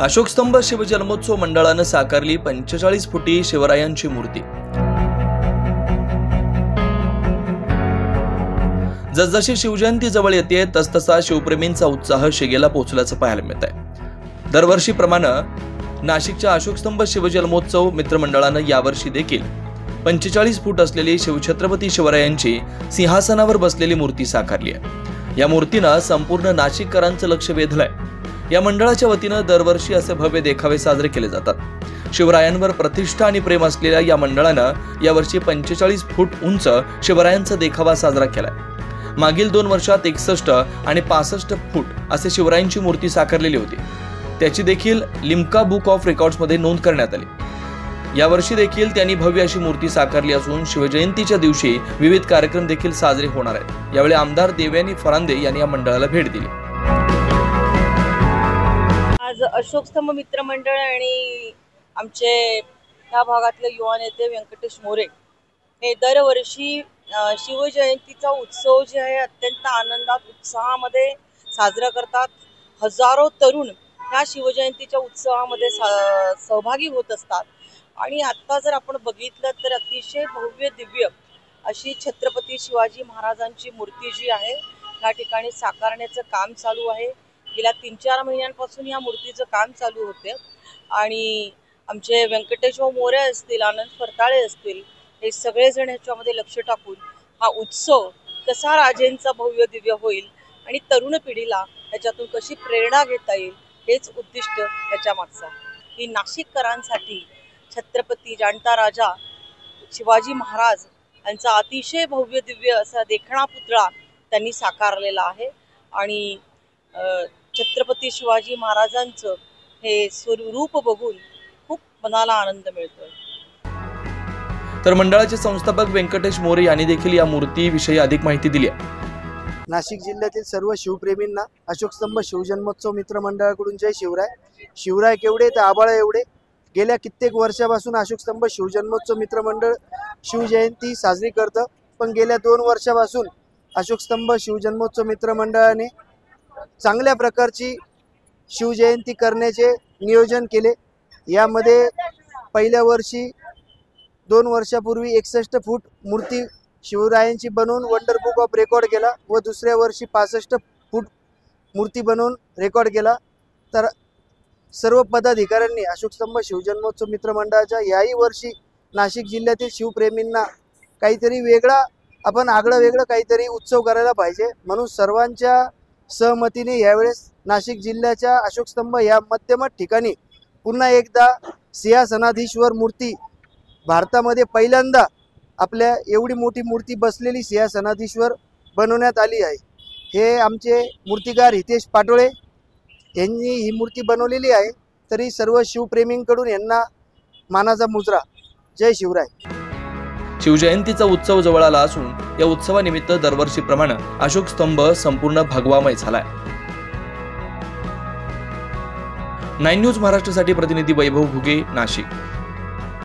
अशोक स्तंभ शिवजन्मोत्सव मंडळानं साकारली 45 फुटी शिवरायांची मूर्ती। जसजशी शिवजयंती जवळ येते तसतसा शिवप्रेमींचा उत्साह शिगेला पोहोचल्याचं पाहायला मिळत आहे। दरवर्षीप्रमाणे नाशिकच्या अशोक स्तंभ शिवजन्मोत्सव मित्रमंडळानं यावर्षी देखील 45 फूट असलेली शिवछत्रपती शिवरायांची सिंहासनावर बसलेली मूर्ती साकारली आहे। या मूर्तीनं संपूर्ण नाशिककरांचं लक्ष वेधलंय। या मंडळाच्या वतीनं दरवर्षी असे भव्य देखावे साजरे केले जातात। शिवरायांवर प्रतिष्ठा आणि प्रेम असलेल्या या मंडळानं यावर्षी 45 फूट उंच शिवरायांचा देखावा साजरा केलाय। मागील 2 वर्षात 61 आणि 65 फूट असे शिवरायांची मूर्ती साकारलेली होती। त्याची देखील लिम्का बुक ऑफ रेकॉर्ड्समध्ये नोंद करण्यात आली। यावर्षी देखील त्यांनी भव्य अशी मूर्ती साकारली असून शिवजयंतीच्या दिवशी विविध कार्यक्रम देखील साजरे होणार आहेत। यावेळी आमदार देवयानी फरांदे यांनी या मंडळाला भेट दिली। आज अशोक स्तंभ मित्रमंडळ आणि आमचे या भागातले युवा नेते व्यंकटेश मोरे हे दरवर्षी शिवजयंतीचा उत्सव जे आहे अत्यंत आनंदात उत्साहामध्ये साजरा करतात। हजारो तरुण या शिवजयंतीच्या उत्सवामध्ये सहभागी होत असतात। आणि आता जर आपण बघितलं तर अतिशय भव्य दिव्य अशी छत्रपती शिवाजी महाराजांची मूर्ती जी आहे या ठिकाणी साकारण्याचं काम चालू आहे। गेल्या 3-4 महिन्यांपासून या मूर्तीचं काम चालू होते आणि आमचे व्यंकटेश मोरे असतील, आनंद फरताळे असतील, हे सगळेजण ह्याच्यामध्ये लक्ष टाकून हा उत्सव कसा राजेंचा भव्य दिव्य होईल आणि तरुण पिढीला ह्याच्यातून कशी प्रेरणा घेता येईल हेच उद्दिष्ट त्याच्या मागचं आहे। की नाशिककरांसाठी छत्रपती जाणता राजा शिवाजी महाराज यांचा अतिशय भव्य दिव्य असा देखणा पुतळा त्यांनी साकारलेला आहे आणि छत्रपती शिवाजी महाराजांचं हे स्वरूप बघून खूप मनाला आनंद मिळतोय। तर मंडळाचे संस्थापक व्यंकटेश मोरे यांनी देखील या मूर्तीविषयी अधिक माहिती दिली आहे। नाशिक जिल्ह्यातील सर्व शिवप्रेमींना अशोक स्तंभ शिवजन्मोत्सव मित्र मंडळाकडून जय शिवराय। शिवराय केवढे तर आबाळ एवढे। गेल्या कित्येक वर्षापासून अशोक स्तंभ शिवजन्मोत्सव मित्र मंडळ शिवजयंती साजरी करतं, पण गेल्या 2 वर्षापासून अशोक स्तंभ शिवजन्मोत्सव मित्र मंडळाने चांगल्या प्रकारची शिवजयंती करण्याचे नियोजन केले। यामध्ये पहिल्या वर्षी 2 वर्षापूर्वी 61 फूट मूर्ती शिवरायांची बनवून वंडर बुक ऑफ रेकॉर्ड केला व दुसऱ्या वर्षी 65 फूट मूर्ती बनवून रेकॉर्ड केला। तर सर्व पदाधिकाऱ्यांनी अशोक स्तंभ शिवजन्मोत्सव मित्र मंडळाच्या याही वर्षी नाशिक जिल्ह्यातील शिवप्रेमींना काहीतरी वेगळा आपण आगळं वेगळं काहीतरी उत्सव करायला पाहिजे, म्हणून सर्वांच्या सहमतीने यावेळेस नाशिक जिल्ह्याच्या अशोक स्तंभ या मध्यम ठिकाणी पुन्हा एकदा सिंहासनाधीश्वर मूर्ती भारतामध्ये पहिल्यांदा आपल्या एवढी मोठी मूर्ती बसलेली सिंहासनाधीश्वर बनवण्यात आली आहे। हे आमचे मूर्तिकार हितेश पाटोळे यांनी ही मूर्ती बनवलेली आहे। तरी सर्व शिवप्रेमींकडून यांना मानाचा मुजरा। जय शिवराय। शिवजयंतीचा उत्सव जवळ आला असून या उत्सवानिमित्त दरवर्षीप्रमाणे अशोक स्तंभ संपूर्ण भगवामय झालाय। 9 न्यूज महाराष्ट्रासाठी प्रतिनिधी वैभव घुगे, नाशिक।